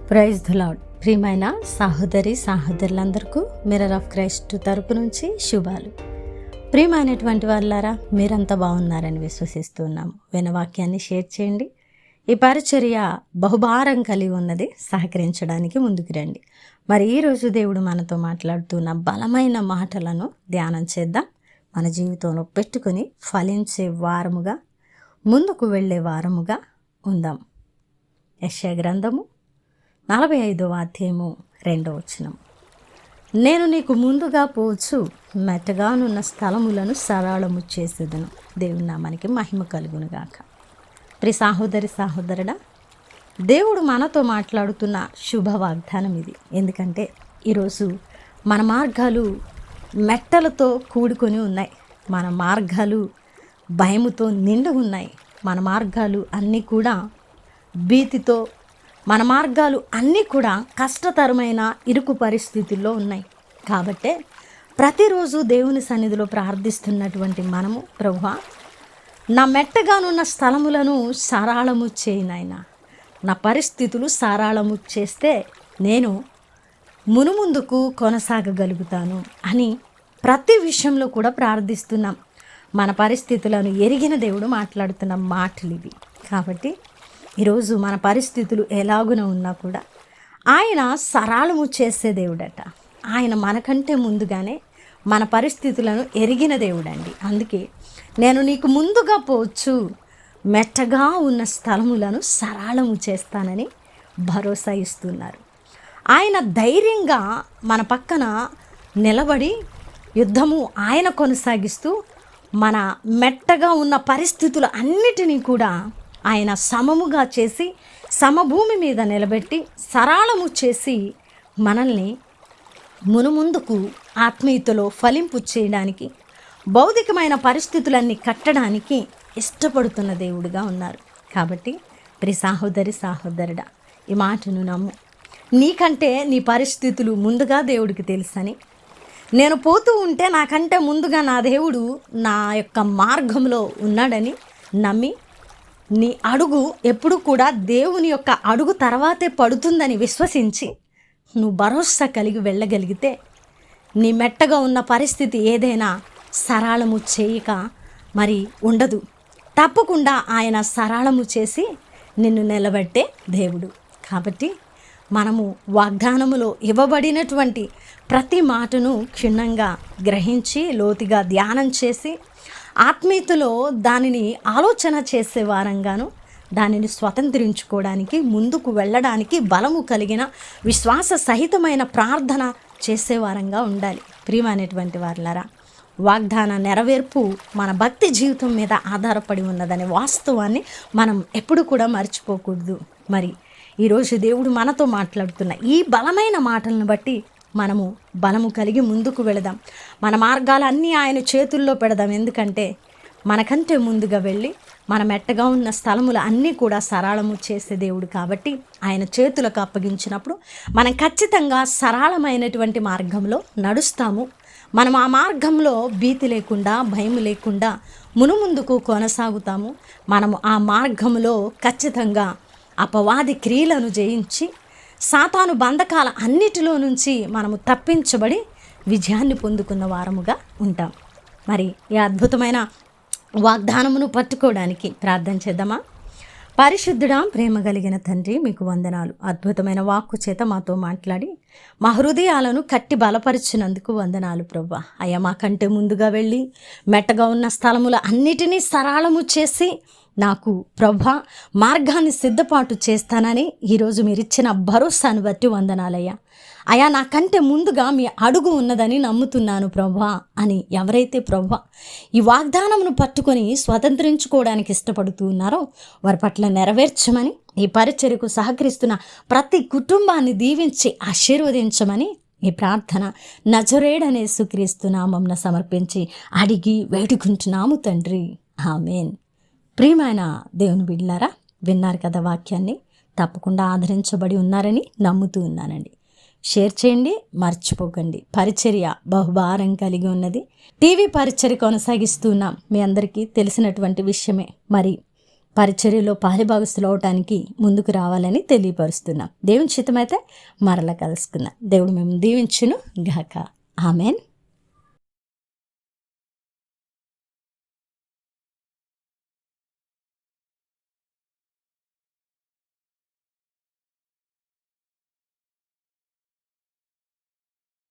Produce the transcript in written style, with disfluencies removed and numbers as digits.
Praise the lord. ప్రియమైన సహోదరులందరికీ mirror of Christ తరపు నుంచి శుభాలు. ప్రియమైనటువంటి వాళ్ళారా, మీరంతా బాగున్నారని విశ్వసిస్తున్నాము. వినవాక్యాన్ని షేర్ చేయండి. ఈ పరిచర్య బహుభారం కలిగి ఉన్నది, సహకరించడానికి ముందుకు రండి. మరి ఈరోజు దేవుడు మనతో మాట్లాడుతున్న బలమైన మాటలను ధ్యానం చేద్దాం. మన జీవితంలో పెట్టుకుని ఫలించే వారముగా, ముందుకు వెళ్ళే వారముగా ఉందాం. యెషయా గ్రంథము 45వ అధ్యాయము 2వ వచనం. నేను నీకు ముందుగా పోవచ్చు, మెట్టగానున్న స్థలములను సరళము చేసేదను. దేవుని నామానికి మహిమ కలుగునుగాక. ప్రియ సహోదరుడా, దేవుడు మనతో మాట్లాడుతున్న శుభ వాగ్దానం ఇది. ఎందుకంటే ఈరోజు మన మార్గాలు మెట్టలతో కూడుకొని ఉన్నాయి. మన మార్గాలు భయముతో నిండి ఉన్నాయి. మన మార్గాలు అన్నీ కూడా భీతితో, మన మార్గాలు అన్నీ కూడా కష్టతరమైన ఇరుకు పరిస్థితుల్లో ఉన్నాయి. కాబట్టే ప్రతిరోజు దేవుని సన్నిధిలో ప్రార్థిస్తున్నటువంటి మనము, ప్రభువా నా మెట్టగానున్న స్థలములను సరళము చేయి నాయనా, నా పరిస్థితులు సరళము చేస్తే నేను మునుముందుకు కొనసాగగలుగుతాను అని ప్రతి విషయంలో కూడా ప్రార్థిస్తున్నాం. మన పరిస్థితులను ఎరిగిన దేవుడు మాట్లాడుతున్న మాటలు ఇవి. కాబట్టి ఈరోజు మన పరిస్థితులు ఎలాగున ఉన్నా కూడా ఆయన సరళము చేసే దేవుడట. ఆయన మనకంటే ముందుగానే మన పరిస్థితులను ఎరిగిన దేవుడండి. అందుకే నేను నీకు ముందుగా పోవచ్చు, మెట్టగా ఉన్న స్థలములను సరళము చేస్తానని భరోసా ఇస్తున్నారు. ఆయన ధైర్యంగా మన పక్కన నిలబడి యుద్ధము ఆయన కొనసాగిస్తూ మన మెట్టగా ఉన్న పరిస్థితులు అన్నిటినీ కూడా ఆయన సమముగా చేసి సమభూమి మీద నిలబెట్టి సరళము చేసి మనల్ని మునుముందుకు ఆత్మీయతలో ఫలింపు చేయడానికి, భౌతికమైన పరిస్థితులన్నీ కట్టడానికి ఇష్టపడుతున్న దేవుడుగా ఉన్నారు. కాబట్టి ప్రియ సహోదరుడా, ఈ మాటను నమ్ము. నీకంటే నీ పరిస్థితులు ముందుగా దేవుడికి తెలుసని, నేను పోతూ ఉంటే నాకంటే ముందుగా నా దేవుడు నా యొక్క మార్గంలో ఉన్నాడని నమ్మి, నీ అడుగు ఎప్పుడు కూడా దేవుని యొక్క అడుగు తర్వాతే పడుతుందని విశ్వసించి నువ్వు భరోసా కలిగి వెళ్ళగలిగితే నీ మెట్టగా ఉన్న పరిస్థితి ఏదైనా సరళము చేయక మరి ఉండదు. తప్పకుండా ఆయన సరళము చేసి నిన్ను నిలబెట్టే దేవుడు. కాబట్టి మనము వాగ్దానములో ఇవ్వబడినటువంటి ప్రతి మాటను క్షుణ్ణంగా గ్రహించి లోతుగా ధ్యానం చేసి ఆత్మీయతలో దానిని ఆలోచన చేసే వారంగాను, దానిని స్వతంత్రించుకోవడానికి, ముందుకు వెళ్ళడానికి బలము కలిగిన విశ్వాస సహితమైన ప్రార్థన చేసేవారంగా ఉండాలి. ప్రియమైనటువంటి వారులారా, వాగ్దాన నెరవేర్పు మన భక్తి జీవితం మీద ఆధారపడి ఉన్నదనే వాస్తవాన్ని మనం ఎప్పుడు కూడా మర్చిపోకూడదు. మరి ఈరోజు దేవుడు మనతో మాట్లాడుతున్న ఈ బలమైన మాటలను బట్టి మనము బలము కలిగి ముందుకు వెళదాం. మన మార్గాలన్నీ ఆయన చేతుల్లో పెడదాం. ఎందుకంటే మనకంటే ముందుగా వెళ్ళి మన మెట్టగా ఉన్న స్థలములు అన్నీ కూడా సరళము చేసే దేవుడు. కాబట్టి ఆయన చేతులకు అప్పగించినప్పుడు మనం ఖచ్చితంగా సరళమైనటువంటి మార్గంలో నడుస్తాము. మనం ఆ మార్గంలో భీతి లేకుండా, భయం లేకుండా మునుముందుకు కొనసాగుతాము. మనము ఆ మార్గంలో ఖచ్చితంగా అపవాది క్రియలను జయించి సాతాను బంధకాల అన్నిటిలో నుంచి మనము తప్పించబడి విజయాన్ని పొందుకున్న వారముగా ఉంటాం. మరి ఈ అద్భుతమైన వాగ్దానమును పట్టుకోవడానికి ప్రార్థన చేద్దామా? పరిశుద్ధుడా, ప్రేమ కలిగిన తండ్రి, మీకు వందనాలు. అద్భుతమైన వాక్కు చేత మాతో మాట్లాడి మా హృదయాలను కట్టి బలపరిచినందుకు వందనాలు ప్రభువా. అయ్యా, మాకంటే ముందుగా వెళ్ళి మెట్టగా ఉన్న స్థలముల అన్నిటినీ సరళము చేసి నాకు ప్రభువా మార్గాన్ని సిద్ధపాటు చేస్తానని ఈరోజు మీరు ఇచ్చిన భరోసాను బట్టి వందనాలయ్యా. అయ్యా, నాకంటే ముందుగా మీ అడుగు ఉన్నదని నమ్ముతున్నాను ప్రభువా అని ఎవరైతే ప్రభువా ఈ వాగ్దానమును పట్టుకొని స్వతంత్రించుకోవడానికి ఇష్టపడుతూ ఉన్నారో వారి పట్ల నెరవేర్చమని, ఈ పరిచర్యకు సహకరిస్తున్న ప్రతి కుటుంబాన్ని దీవించి ఆశీర్వదించమని ఈ ప్రార్థన నజరేయుడైన యేసుక్రీస్తు నామమున సమర్పించి అడిగి వేడుకుంటున్నాము తండ్రి, ఆమేన్. ప్రియమైన దేవుని బిడ్డలారా, విన్నారు కదా వాక్యాన్ని. తప్పకుండా ఆదరించబడి ఉన్నారని నమ్ముతూ ఉన్నానండి. షేర్ చేయండి, మర్చిపోకండి. పరిచర్య బహుభారం కలిగి ఉన్నది. టీవీ పరిచర్య కొనసాగిస్తున్నాం, మీ అందరికీ తెలిసినటువంటి విషయమే. మరి పరిచర్యలో పాలిభాగస్తులు అవటానికి ముందుకు రావాలని తెలియపరుస్తున్నాం. దేవుని చిత్తమైతే మరలా కలుసుకుందాం. దేవుడు మేము దీవించును గాక. ఆమెన్.